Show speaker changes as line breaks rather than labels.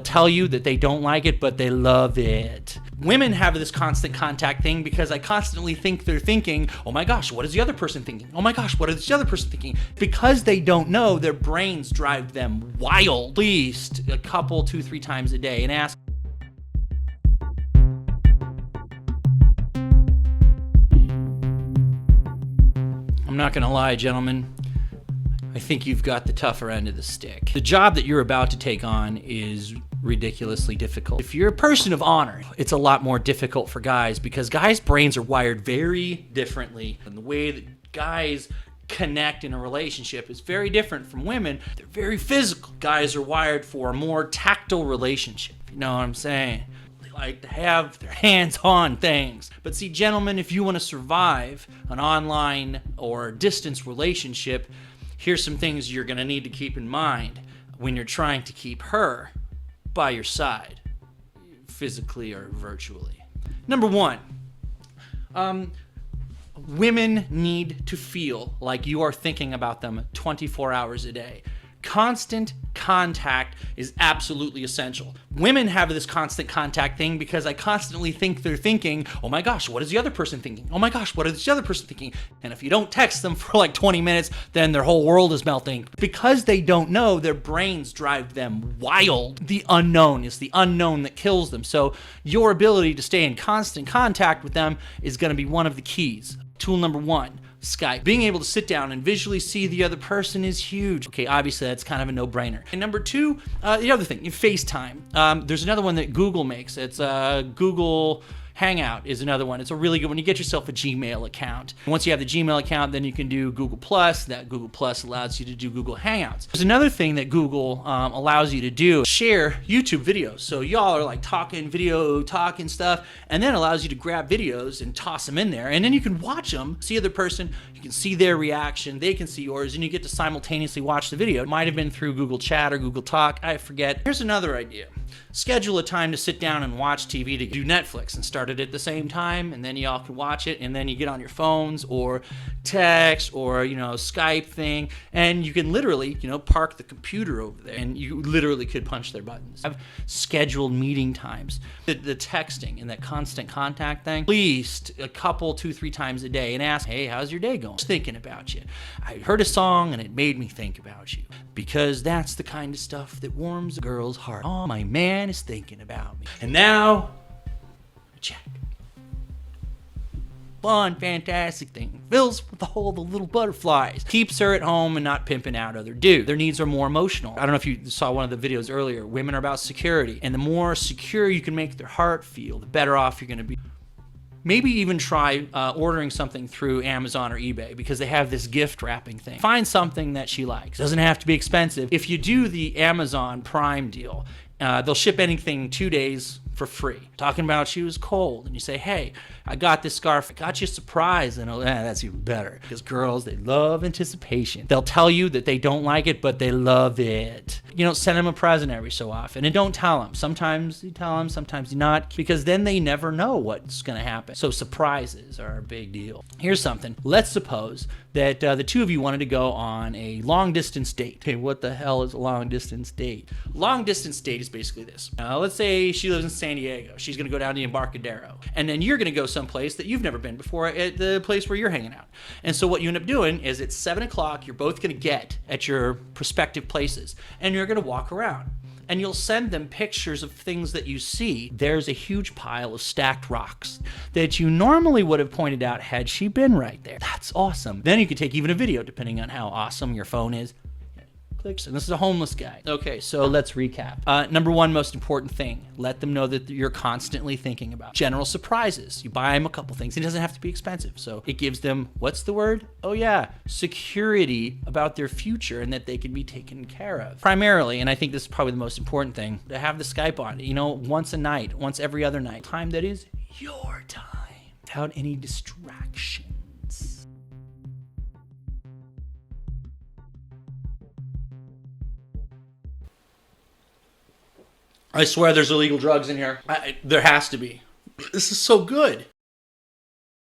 tell you that they don't like it, but they love it. Women have this constant contact thing because I constantly think they're thinking, oh my gosh, what is the other person thinking? Oh my gosh, what is the other person thinking? Because they don't know, their brains drive them wild at least a couple, 2-3 times a day and ask, I'm not gonna lie, gentlemen, I think you've got the tougher end of the stick. The job that you're about to take on is ridiculously difficult. If you're a person of honor, it's a lot more difficult for guys because guys' brains are wired very differently. And the way that guys connect in a relationship is very different from women. They're very physical. Guys are wired for a more tactile relationship. You know what I'm saying? They like to have their hands on things. But see, gentlemen, if you want to survive an online or distance relationship, here's some things you're going to need to keep in mind when you're trying to keep her by your side, physically or virtually. Number one, women need to feel like you are thinking about them 24 hours a day. Constant contact is absolutely essential. Women have this constant contact thing because I constantly think they're thinking, oh my gosh, what is the other person thinking? Oh my gosh, what is the other person thinking? And if you don't text them for like 20 minutes, then their whole world is melting. Because they don't know, their brains drive them wild. The unknown is the unknown that kills them. So your ability to stay in constant contact with them is going to be one of the keys. Tool number one, Skype. Being able to sit down and visually see the other person is huge. Okay, obviously that's kind of a no-brainer. And number two, the other thing, FaceTime. There's another one that Google makes. It's Google Hangout is another one. It's a really good one. You get yourself a Gmail account. Once you have the Gmail account, then you can do Google+. That Google+ allows you to do Google Hangouts. There's another thing that Google allows you to do, share YouTube videos. So y'all are like talking stuff, and then it allows you to grab videos and toss them in there, and then you can watch them, see the other person, you can see their reaction, they can see yours, and you get to simultaneously watch the video. It might have been through Google Chat or Google Talk, I forget. Here's another idea. Schedule a time to sit down and watch TV, to do Netflix and start it at the same time, and then y'all can watch it, and then you get on your phones or text or, Skype thing, and you can literally, park the computer over there, and you literally could punch their buttons. Have scheduled meeting times. The texting and that constant contact thing, at least a couple, 2-3 times a day, and ask, hey, how's your day going? Just thinking about you. I heard a song and it made me think about you. Because that's the kind of stuff that warms a girl's heart. Oh, my man is thinking about me. And now, check. Fun, fantastic thing. Fills with all the little butterflies. Keeps her at home and not pimping out other dudes. Their needs are more emotional. I don't know if you saw one of the videos earlier. Women are about security. And the more secure you can make their heart feel, the better off you're going to be. Maybe even try ordering something through Amazon or eBay because they have this gift wrapping thing. Find something that she likes. Doesn't have to be expensive. If you do the Amazon Prime deal, they'll ship anything 2 days for free. Talking about she was cold, and you say, hey, I got this scarf. I got you a surprise. And that's even better. Because girls, they love anticipation. They'll tell you that they don't like it, but they love it. Send them a present every so often. And don't tell them. Sometimes you tell them, sometimes you not. Because then they never know what's going to happen. So surprises are a big deal. Here's something. Let's suppose that the two of you wanted to go on a long-distance date. Okay, what the hell is a long-distance date? Long-distance date is basically this. Let's say she lives in San Diego. She's going to go down to Embarcadero. And then you're going to go someplace that you've never been before at the place where you're hanging out. And so what you end up doing is at 7 o'clock, you're both going to get at your prospective places. And you're going to walk around. And you'll send them pictures of things that you see. There's a huge pile of stacked rocks that you normally would have pointed out had she been right there. That's awesome. Then you could take even a video, depending on how awesome your phone is. Clicks, and this is a homeless guy. Okay, so let's recap. Number one most important thing, let them know that you're constantly thinking about general surprises. You buy them a couple things. It doesn't have to be expensive. So it gives them, what's the word? Oh yeah, security about their future and that they can be taken care of. Primarily, and I think this is probably the most important thing, to have the Skype on, once a night, once every other night. Time that is your time, without any distractions. I swear there's illegal drugs in here. There has to be. This is so good.